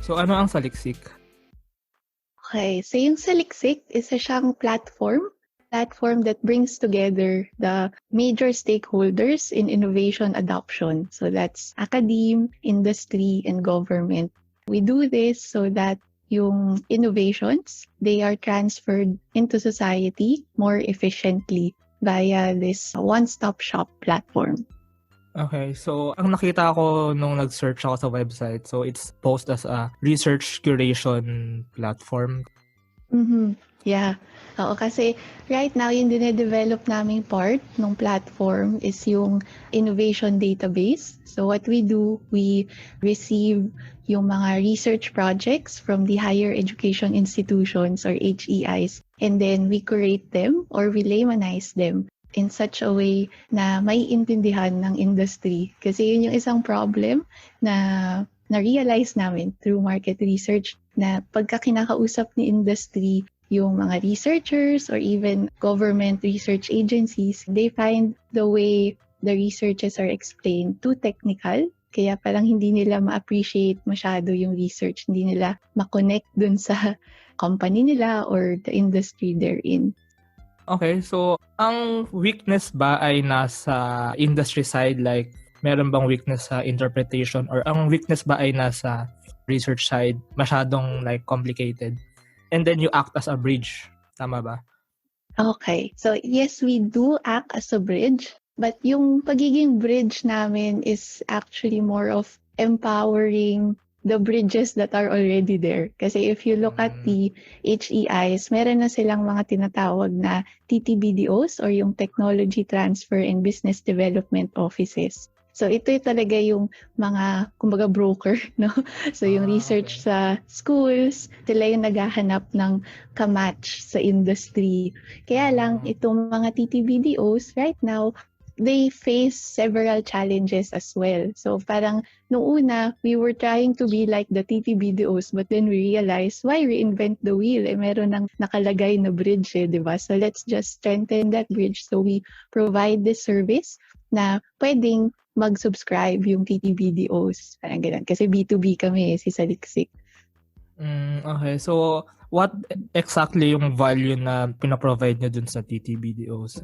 So ano ang Saliksik? Okay, so yung Saliksik, isa siyang platform that brings together the major stakeholders in innovation adoption. So that's academe, industry, and government. We do this so that yung innovations, they are transferred into society more efficiently via this one-stop shop platform. Okay, so ang nakita ko nung nag-search ako sa website, so it's posed as a research curation platform. Yeah. Oo, kasi right now, yung dinedevelop naming part ng platform is yung innovation database. So what we do, we receive yung mga research projects from the higher education institutions or HEIs, and then we curate them or we laymanize them in such a way na maiintindihan ng industry. Kasi yun yung isang problem na na-realize namin through market research na pagka kinakausap ni industry yung mga researchers or even government research agencies, they find the way the researches are explained too technical. Kaya parang hindi nila ma-appreciate masyado yung research. Hindi nila ma-connect dun sa company nila or the industry they're in. Okay, so ang weakness ba ay nasa industry side? Like, meron bang weakness sa interpretation? Or ang weakness ba ay nasa research side? Masyadong like complicated? And then you act as a bridge. Tama ba? Okay. So yes, we do act as a bridge. But yung pagiging bridge namin is actually more of empowering the bridges that are already there. Kasi if you look at the HEIs, meron na silang mga tinatawag na TTBDOs or yung Technology Transfer and Business Development Offices. So ito talaga yung mga, kumbaga, broker, no? So yung research sa schools, sila yung naghahanap ng kamatch sa industry. Kaya lang, itong mga TTBDOs right now, they face several challenges as well. So parang noong una, we were trying to be like the TTBDOs, but then we realized, why reinvent the wheel? Eh, meron ng nakalagay na bridge, di ba? So let's just strengthen that bridge. So we provide this service na pwedeng mag-subscribe yung TTBDOs. Parang ganun. Kasi B2B kami, si Saliksik. Okay, so what exactly yung value na pinaprovide nyo dun sa TTBDOs?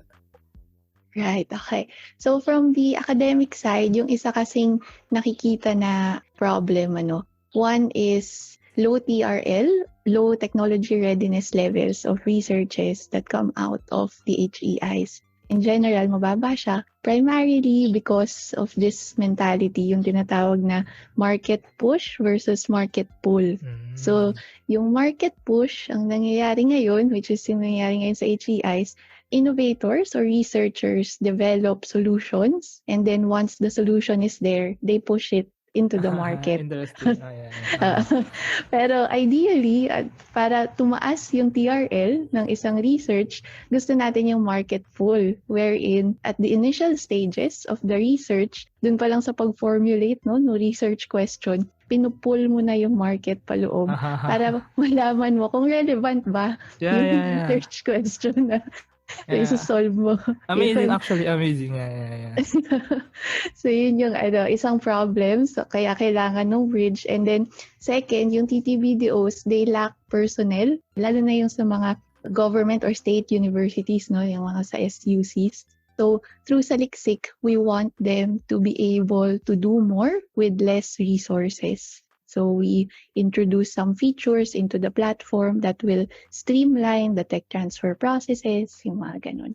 Right, okay. So from the academic side, yung isa kasing nakikita na problem, one is low TRL, low technology readiness levels of researches that come out of the HEIs. In general, mababa siya, primarily because of this mentality, yung tinatawag na market push versus market pull. So, yung market push, ang nangyayari ngayon, which is yung nangyayari ngayon sa HEIs, innovators or researchers develop solutions, and then once the solution is there, they push it into the market. Interesting. Pero ideally, para tumaas yung TRL ng isang research, gusto natin yung market pull, wherein at the initial stages of the research, dun pa lang sa pag-formulate no research question, pinupull mo na yung market paloob para malaman mo kung relevant ba yung research question na isa-solve mo. Amazing, actually. Amazing. Yeah. So, yun yung isang problem. So, kaya kailangan ng bridge. And then, second, yung TTBDOs, they lack personnel. Lalo na yung sa mga government or state universities, no? Yung mga sa SUCs. So, through Saliksik, we want them to be able to do more with less resources. So we introduce some features into the platform that will streamline the tech transfer processes, yung mga ganun.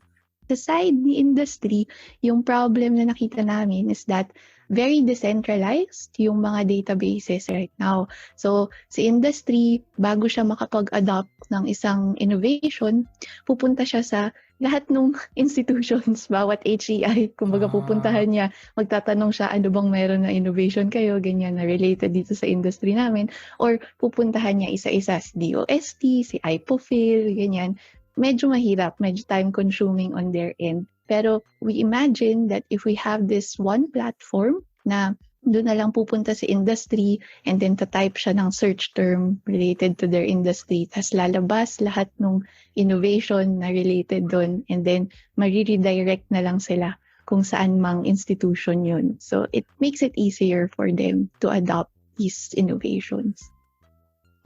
Sa side ni industry, yung problem na nakita namin is that very decentralized yung mga databases right now. So sa industry, bago siya makapag-adopt ng isang innovation, pupunta siya sa lahat ng institutions, bawat HEI, kumbaga pupuntahan niya, magtatanong siya, ano bang meron na innovation kayo, ganyan na related dito sa industry namin, or pupuntahan niya isa-isa si DOST, si IPOFIL, ganyan. Medyo mahirap, medyo time-consuming on their end. Pero we imagine that if we have this one platform na doon na lang pupunta sa industry and then ta-type siya ng search term related to their industry, tas lalabas lahat ng innovation na related doon, and then ma-redirect na lang sila kung saan mang institution yun. So it makes it easier for them to adopt these innovations.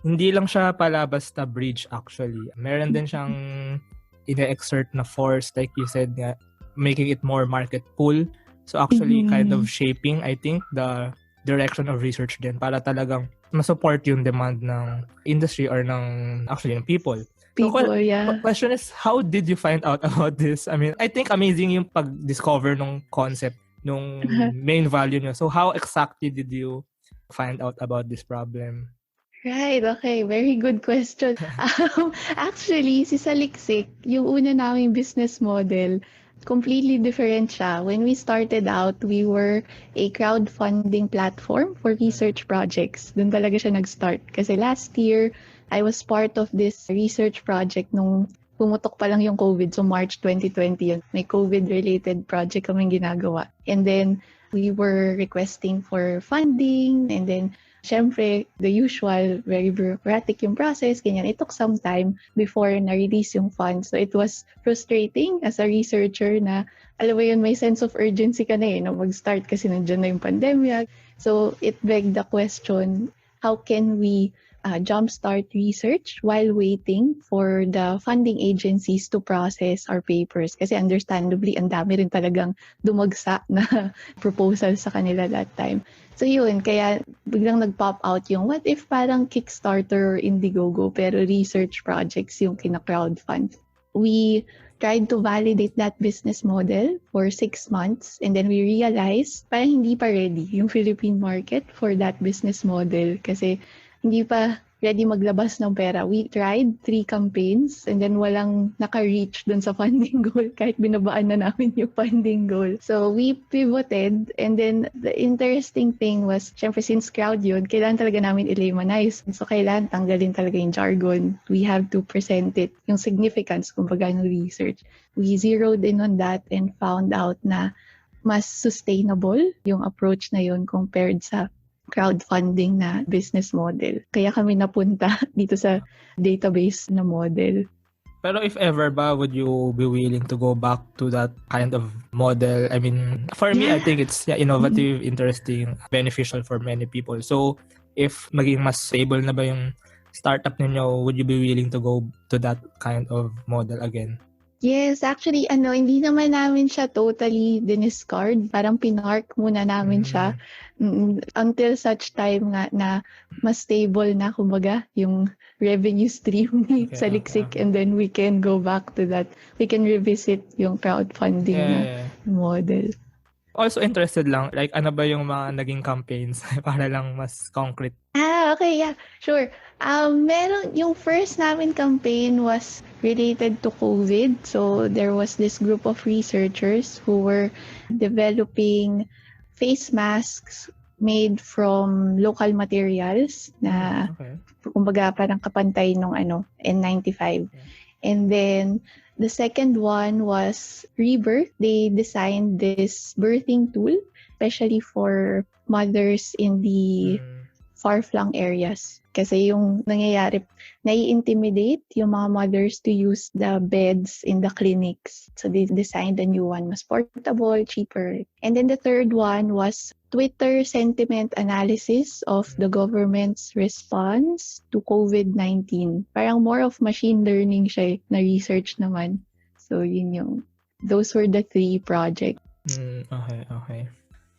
hindi lang siya pala basta bridge actually. Meron din siyang ine-exert na force, like you said nga, making it more market pull. So actually kind of shaping, I think, the direction of research din para talagang ma-support yung demand ng industry or ng people. So People, yeah. question is, how did you find out about this? I mean, I think amazing yung pag-discover nung concept, nung main value nyo. So how exactly did you find out about this problem? Right, okay. Very good question. Actually, si Saliksik, yung una naming business model, completely different siya. When we started out, we were a crowdfunding platform for research projects. Doon talaga siya nag-start. Kasi last year, I was part of this research project nung pumutok pa lang yung COVID. So March 2020 yun. May COVID-related project kaming ginagawa. And then, we were requesting for funding, and then syempre, the usual, very bureaucratic yung process, ganyan. It took some time before na-release yung funds. So it was frustrating as a researcher na, alam mo yun, may sense of urgency ka na na mag-start kasi nandiyan na yung pandemya. So it begged the question, how can we jumpstart research while waiting for the funding agencies to process our papers? Kasi understandably, ang dami rin talagang dumagsa na proposal sa kanila that time. So yun, kaya biglang nag-pop out yung what if parang Kickstarter or Indiegogo pero research projects yung kina-crowdfund. We tried to validate that business model for 6 months and then we realized parang hindi pa ready yung Philippine market for that business model kasi hindi pa ready maglabas ng pera. We tried 3 campaigns and then walang naka-reach dun sa funding goal kahit binabaan na namin yung funding goal. So we pivoted and then the interesting thing was, syempre since crowd yun, kailangan talaga namin i-laymanize. So kailangan tanggalin talaga yung jargon. We have to present it, yung significance kumbaga ng research. We zeroed in on that and found out na mas sustainable yung approach na yun compared sa crowdfunding na business model. Kaya kami napunta dito sa database na model. Pero if ever ba, would you be willing to go back to that kind of model? I mean, for me, I think it's innovative, interesting, beneficial for many people. So, if maging mas stable na ba yung startup ninyo, would you be willing to go to that kind of model again? Yes, actually, hindi naman namin siya totally diniscard. Parang pinark muna namin siya until such time nga na mas stable na, kumbaga, yung revenue stream ni Saliksik and then we can go back to that. We can revisit yung crowdfunding na model. Also interested lang, like ano ba yung mga naging campaigns para lang mas concrete? Okay, yeah, sure. Meron, yung first namin campaign was related to COVID. So there was this group of researchers who were developing face masks made from local materials na kumbaga parang kapantay nung N95. And then the second one was Rebirth. They designed this birthing tool, especially for mothers in the far-flung areas. Kasi yung nangyayari, nai-intimidate yung mga mothers to use the beds in the clinics. So they designed a new one, mas portable, cheaper. And then the third one was Twitter sentiment analysis of the government's response to COVID-19. Parang more of machine learning siya na research naman. So yun those were the 3 projects. Okay.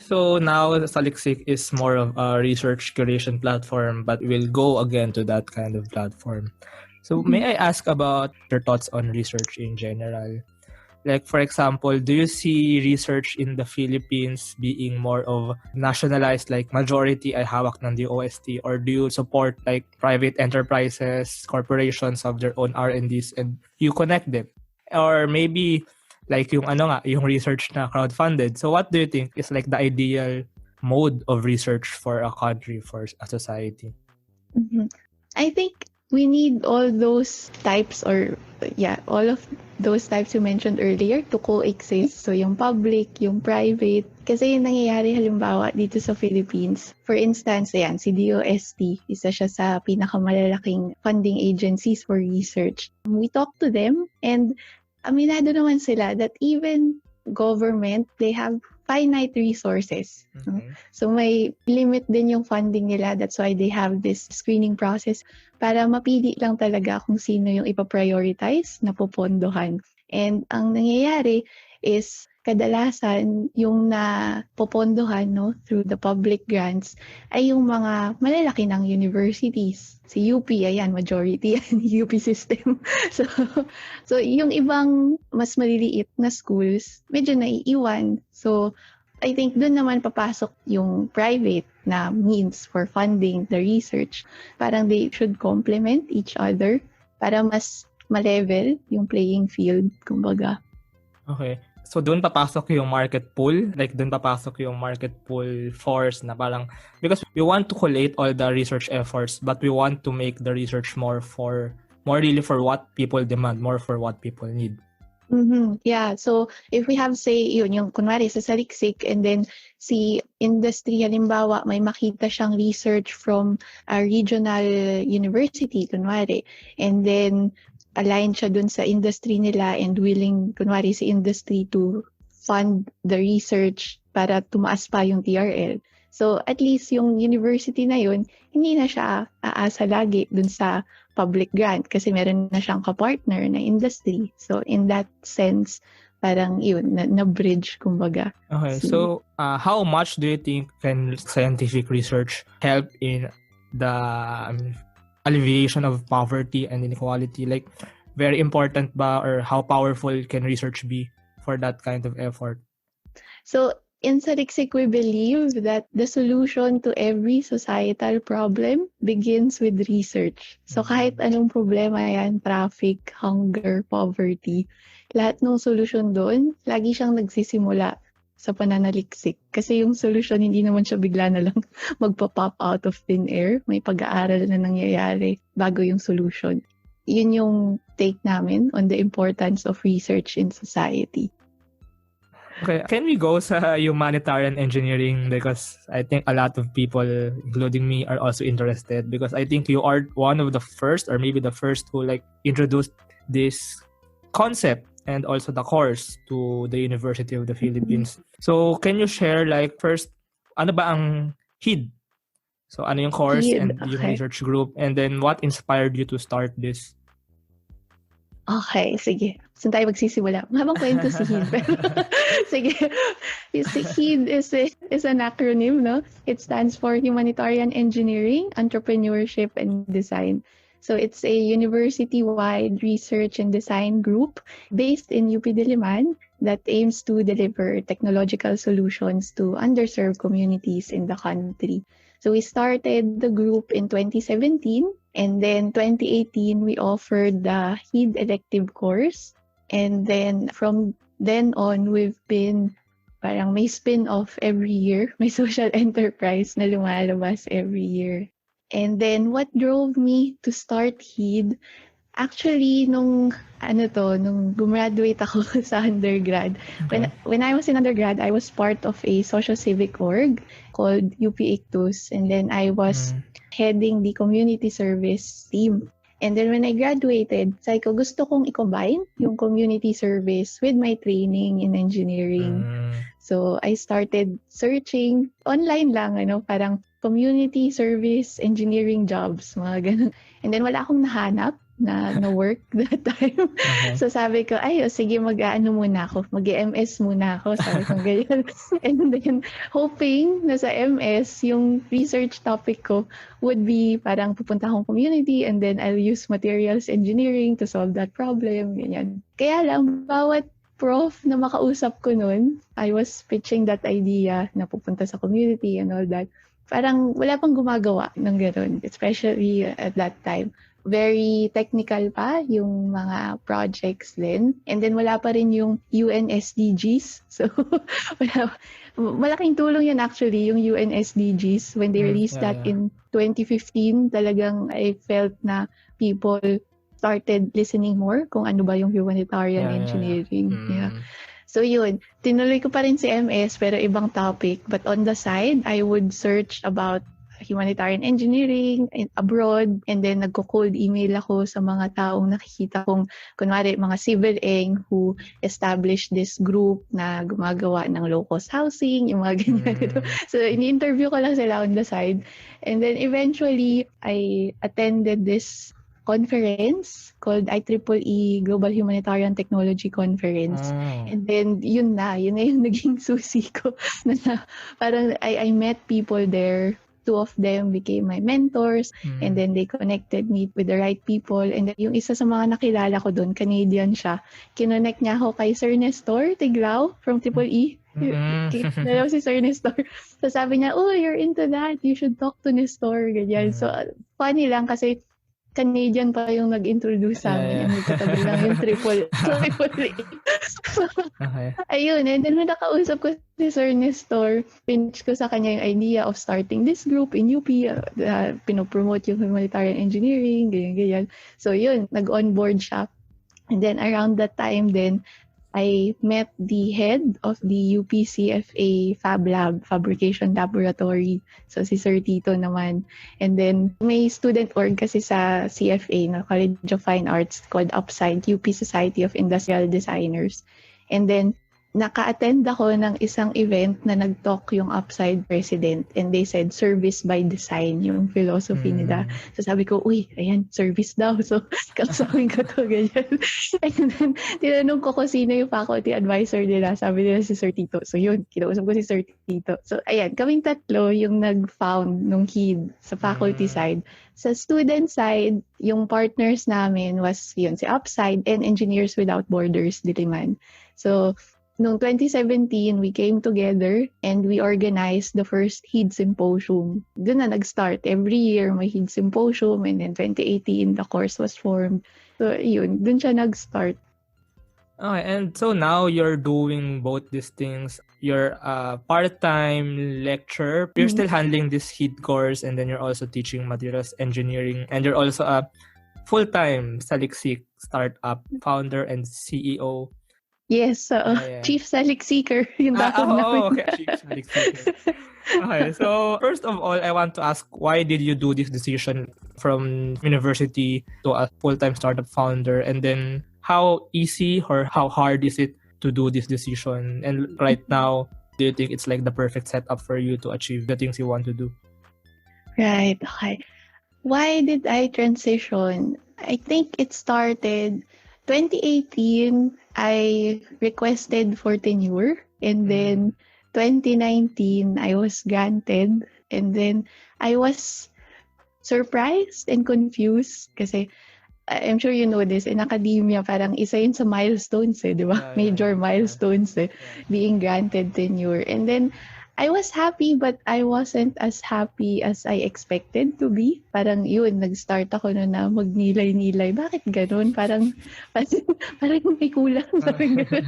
So now Saliksik is more of a research curation platform, but we'll go again to that kind of platform. So may I ask about your thoughts on research in general? Like, for example, do you see research in the Philippines being more of nationalized, like majority ay hawak ng DOST, or do you support like private enterprises, corporations of their own R&Ds and you connect them? Or maybe like yung yung research na crowdfunded. So what do you think is like the ideal mode of research for a country, for a society? I think we need all those types all of those types you mentioned earlier to coexist. So yung public, yung private. Kasi yung nangyayari halimbawa dito sa Philippines, for instance, si DOST, isa siya sa pinakamalalaking funding agencies for research. We talk to them and aminado naman sila that even government, they have finite resources. No? Okay. So may limit din yung funding nila. That's why they have this screening process para mapili lang talaga kung sino yung ipaprioritize na popondohan. And ang nangyayari is kadalasan yung napopondohan no, through the public grants ay yung mga malalaki ng universities. Si UP, ayan, majority yan, UP system. So, so yung ibang mas maliliit na schools, medyo naiiwan. So, I think doon naman papasok yung private na means for funding the research. Parang they should complement each other para mas ma-level yung playing field, kumbaga. Okay. So, doon papasok yung market pool. Like, doon papasok yung market pool force na parang, because we want to collate all the research efforts, but we want to make the research more really for what people demand, more for what people need. Mm-hmm. Yeah. So, if we have, say, yun, yung kunwari sa Saliksik, and then si industry, halimbawa, may makita siyang research from a regional university, kunwari, and then aligned siya dun sa industry nila and willing, kunwari si industry to fund the research para tumaas pa yung TRL. So, at least yung university na yun, hindi na siya aasa lagi dun sa public grant kasi meron na siyang kapartner na industry. So, in that sense, parang yun, na-bridge, kumbaga. Okay, so how much do you think can scientific research help in the alleviation of poverty and inequality? Like, very important ba, or how powerful can research be for that kind of effort? So, in Saliksik, we believe that the solution to every societal problem begins with research. So, kahit anong problema yan, traffic, hunger, poverty, lahat ng solution doon, lagi siyang nagsisimula sa pananaliksik. Kasi yung solution, hindi naman siya bigla na lang magpa-pop out of thin air. May pag-aaral na nangyayari bago yung solution. Yun yung take namin on the importance of research in society. Okay, can we go sa Humanitarian Engineering? Because I think a lot of people, including me, are also interested. Because I think you are one of the first, or maybe the first, who like introduced this concept and also the course to the University of the Philippines. So, can you share like first, ano ba ang HID? So, ano yung course HID, and yung research group? And then, what inspired you to start this? Okay, sige. Saan tayo magsisimula? Habang kwento si HID. Sige. Si HID is an acronym, no? It stands for Humanitarian Engineering, Entrepreneurship, and Design. So it's a university-wide research and design group based in UP Diliman that aims to deliver technological solutions to underserved communities in the country. So we started the group in 2017, and then 2018 we offered the HID elective course. And then from then on, we've been parang may spin-off every year. May social enterprise na lumalabas every year. And then what drove me to start HID, actually nung gumraduate ako sa undergrad. Okay. When I was in undergrad, I was part of a social civic org called UP Ictus, and then I was heading the community service team. And then when I graduated, sabi ko, gusto kong i-combine yung community service with my training in engineering. So I started searching online lang, parang community service engineering jobs, mga ganun. And then wala akong nahanap na work that time. Okay. So sabi ko, sige, muna ako. Mag-MS muna ako. Sabi ko, ganyan. And then, hoping na sa MS, yung research topic ko would be parang pupunta akong community and then I'll use materials engineering to solve that problem. Ganyan. Kaya lang, bawat prof na makausap ko nun, I was pitching that idea na pupunta sa community and all that. Parang wala pang gumagawa ng gano'n, especially at that time. Very technical pa yung mga projects din. And then wala pa rin yung UN SDGs. So, malaking tulong yan actually, yung UN SDGs. When they released that in 2015, talagang I felt na people started listening more kung ano ba yung humanitarian engineering. Yeah. So yun, tinuloy ko pa rin si MS pero ibang topic. But on the side, I would search about Humanitarian Engineering abroad, and then nagko-cold email ako sa mga taong nakikita kong, kunwari, mga civil eng who established this group na gumagawa ng low-cost housing, yung mga ganyan. So, ini-interview ko lang sila on the side. And then eventually, I attended this conference called IEEE Global Humanitarian Technology Conference. And then, yun na yung naging susi ko. Parang I met people there. 2 of them became my mentors, and then they connected me with the right people. And then, yung isa sa mga nakilala ko doon, Canadian siya, kinonect niya ako kay Sir Nestor Tiglao from IEEE. Dalaw si Sir Nestor. So sabi niya, oh, you're into that, you should talk to Nestor, ganyan. So funny lang kasi Canadian pa yung nag-introduce sa amin. And may katabi lang yung triple A. Okay. Ayun, and then nakausap ko si Sir Nestor, pinitch ko sa kanya yung idea of starting this group in UP, pinopromote yung humanitarian engineering, ganyan. So yun, nag-onboard siya. And then around that time then, I met the head of the UP CFA Fab Lab, Fabrication Laboratory. So si Sir Tito naman. And then may student org kasi sa CFA, na College of Fine Arts, called Upside, UP Society of Industrial Designers. And then naka-attend ako ng isang event na nag-talk yung Upside president, and they said service by design yung philosophy nila. So sabi ko, uy, ayan, service daw. So kausapin ko to, ganyan. And then tinanong ko kung sino yung faculty advisor nila. Sabi nila si Sir Tito. So yun, kinausap ko si Sir Tito. So ayan, kaming tatlo yung nag-found nung HID sa faculty side. Sa student side, yung partners namin was yun, si Upside and Engineers Without Borders Diliman. So noong 2017, we came together and we organized the first HID Symposium. Doon na nag-start. Every year may HID Symposium, and then 2018, the course was formed. So yun, doon siya nag-start. Okay, and so now you're doing both these things. You're a part-time lecturer. You're still handling this HID course, and then you're also teaching materials engineering, and you're also a full-time Saliksik startup founder and CEO. Yes, Chief Saliksiker yung tawag namin. Okay, Chief Saliksiker. Okay, so first of all, I want to ask, why did you do this decision from university to a full-time startup founder? And then how easy or how hard is it to do this decision? And right now, do you think it's like the perfect setup for you to achieve the things you want to do? Right, okay. Why did I transition? I think it started 2018, I requested for tenure, and then 2019, I was granted, and then I was surprised and confused kasi I'm sure you know this, in academia, parang isa yun sa milestones di ba? Major milestones being granted tenure. And then I was happy, but I wasn't as happy as I expected to be. Parang yun, nag-start ako na magnilay-nilay. Bakit ganun? Parang may kulang. Parang ganun.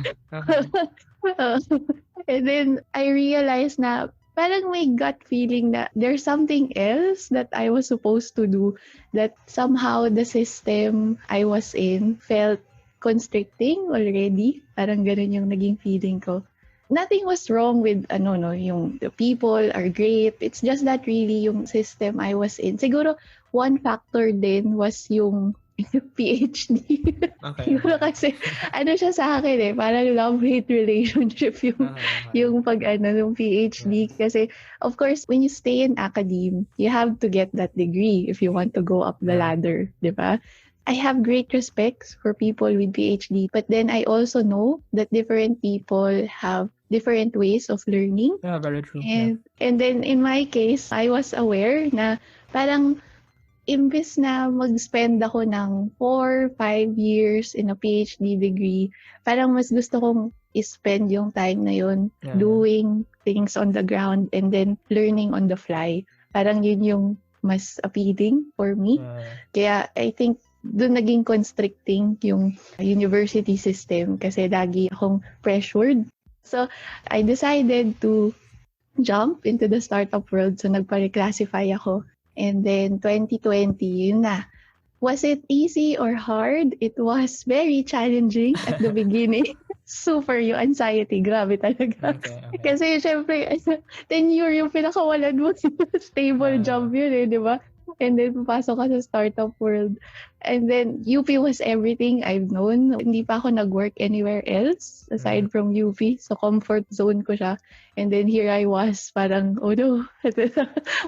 And then I realized na parang may gut feeling na there's something else that I was supposed to do, that somehow the system I was in felt constricting already. Parang ganun yung naging feeling ko. Nothing was wrong with yung the people are great. It's just that really yung system I was in. Siguro one factor din was yung PhD. Okay. Siguro kasi siya sa akin parang love-hate relationship yung yung PhD, kasi of course when you stay in academe, you have to get that degree if you want to go up the ladder, di ba? I have great respect for people with PhD, but then I also know that different people have different ways of learning. Yeah, very true. And then in my case, I was aware na parang imbes na mag-spend ako ng 4-5 years in a PhD degree, parang mas gusto kong i-spend yung time na yun doing things on the ground and then learning on the fly. Parang yun yung mas appealing for me. Kaya I think doon naging constricting yung university system kasi lagi akong pressured. So, I decided to jump into the startup world. So, nagpa-reclassify ako. And then, 2020, yun na. Was it easy or hard? It was very challenging at the beginning. super yung anxiety. Grabe talaga. Okay, okay. Kasi syempre, tenure yung pinakawalan mo. Stable job yun di ba? And then, papasok ka sa startup world. And then, UP was everything I've known. Hindi pa ako nag-work anywhere else aside from UP. So, comfort zone ko siya. And then, here I was, parang, oh no,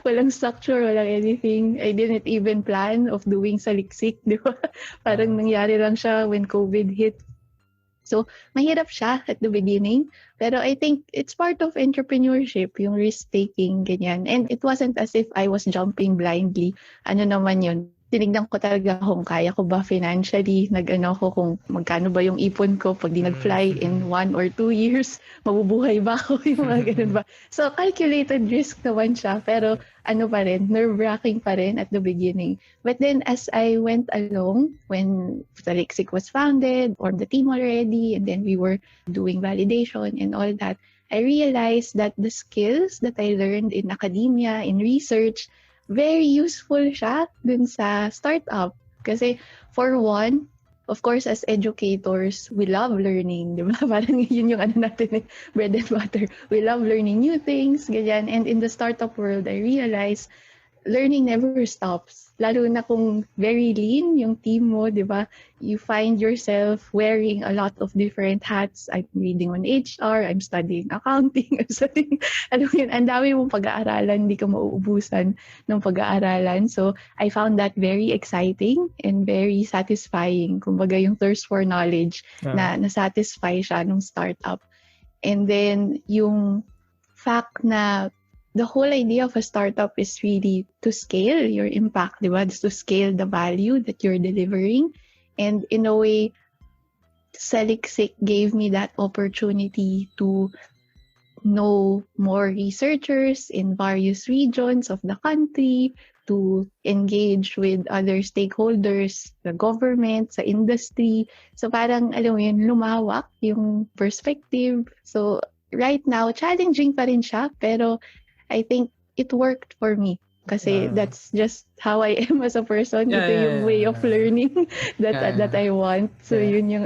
walang structure, walang anything. I didn't even plan of doing saliksik, di ba? Parang nangyari lang siya when COVID hit. So, mahirap siya at the beginning. Pero I think it's part of entrepreneurship, yung risk-taking, ganyan. And it wasn't as if I was jumping blindly. Ano naman yun? Tinignan ko talaga kung kaya ko ba financially, nag-ano ko kung magkano ba yung ipon ko pag di nag-fly in 1 or 2 years, mabubuhay ba ako, yung mga ganun ba. So, calculated risk naman siya, pero ano pa rin, nerve-wracking pa rin at the beginning. But then, as I went along, when Saliksik was founded, or the team already, and then we were doing validation and all that, I realized that the skills that I learned in academia, in research, very useful siya dun sa startup. Kasi for one, of course, as educators, we love learning, di ba? Parang yun yung ano natin, bread and butter. We love learning new things, ganyan. And in the startup world, I realized learning never stops. Lalo na kung very lean yung team mo, di ba? You find yourself wearing a lot of different hats. I'm reading on HR, I'm studying accounting, I'm studying, alam mo yun, ang dami mong pag-aaralan, hindi ka mauubusan ng pag-aaralan. So, I found that very exciting and very satisfying. Kumbaga yung thirst for knowledge na nasatisfy siya nung startup. And then, yung fact na the whole idea of a startup is really to scale your impact, di ba? To scale the value that you're delivering. And in a way, Saliksik gave me that opportunity to know more researchers in various regions of the country, to engage with other stakeholders, the government, sa industry. So parang, alam mo yun, lumawak yung perspective. So right now, challenging pa rin siya, pero I think it worked for me kasi that's just how I am as a person. Ito yung way of learning that I want. So yun yung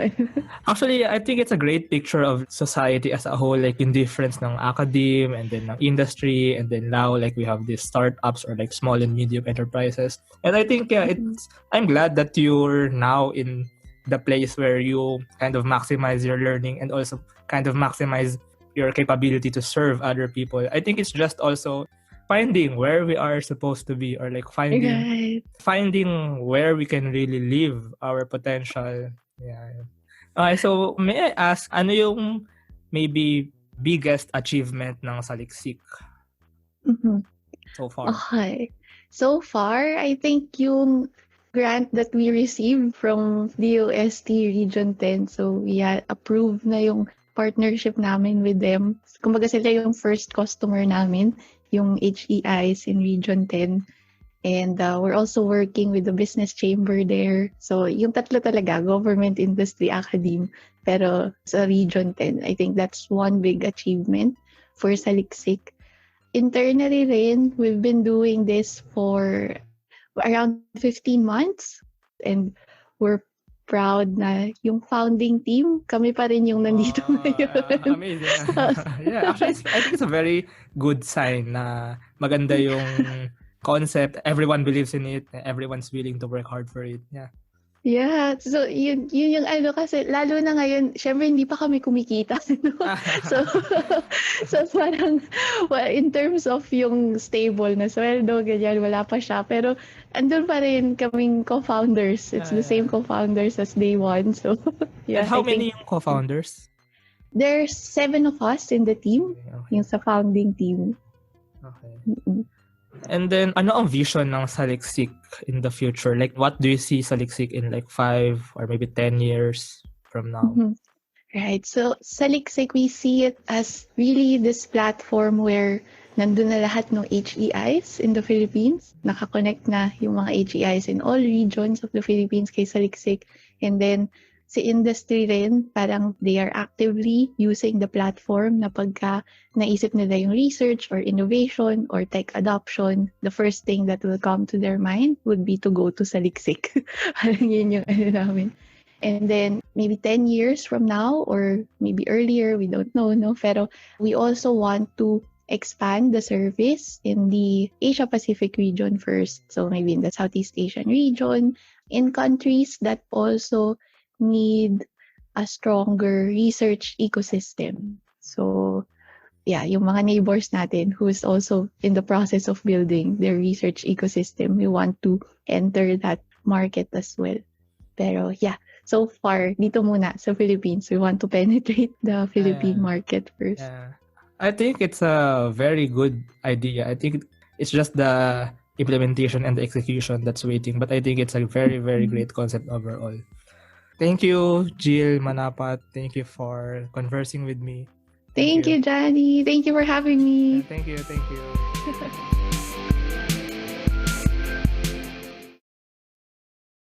Actually, I think it's a great picture of society as a whole, like yung difference ng academe and then ng industry, and then now like we have these startups or like small and medium enterprises. And I think I'm glad that you're now in the place where you kind of maximize your learning and also kind of maximize your capability to serve other people. I think it's just also finding where we are supposed to be, or like finding where we can really live our potential. Yeah. Okay, so may I ask, ano yung maybe biggest achievement ng Saliksik so far? Okay. So far, I think yung grant that we received from DOST Region 10, so we had approved na yung partnership namin with them. Kumbaga sila yung first customer namin, yung HEIs in Region 10. And we're also working with the business chamber there. So yung tatlo talaga, government, industry, academe. Pero sa Region 10, I think that's one big achievement for Saliksik. Internally rin, we've been doing this for around 15 months. And we're proud na yung founding team, kami pa rin yung nandito ngayon. Amazing. Yeah, actually, I think it's a very good sign na maganda yung concept. Everyone believes in it. Everyone's willing to work hard for it. Yeah. Yeah. So, yun yung ano kasi, lalo na ngayon, syempre hindi pa kami kumikita. No? so parang, well, in terms of yung stable na sweldo, ganyan, wala pa siya. Pero, andun pa rin kaming co-founders. It's the same co-founders as day one. So, yeah. And how many yung co-founders? There's 7 of us in the team. Okay. Yung sa founding team. Okay. Mm-hmm. And then, ano ang vision ng Saliksik in the future? Like, what do you see Saliksik in like 5 or maybe 10 years from now? Mm-hmm. Right. So, Saliksik, we see it as really this platform where nandun na lahat ng HEIs in the Philippines. Nakakonect na yung mga HEIs in all regions of the Philippines kay Saliksik. And then, sa industry rin, parang they are actively using the platform na pagka naisip nila yung research or innovation or tech adoption, the first thing that will come to their mind would be to go to Saliksik. Parang yun yung ano namin. And then maybe 10 years from now or maybe earlier, we don't know, no? Pero we also want to expand the service in the Asia Pacific region first. So maybe in the Southeast Asian region, in countries that also need a stronger research ecosystem. So yeah, yung mga neighbors natin who's also in the process of building their research ecosystem, we want to enter that market as well. Pero yeah, so far, dito muna sa Philippines, we want to penetrate the Philippine market first. Yeah. I think it's a very good idea. I think it's just the implementation and the execution that's waiting. But I think it's a very, very great concept overall. Thank you, Jill, Manapat. Thank you for conversing with me. Thank you, JANNI. Thank you for having me. Thank you.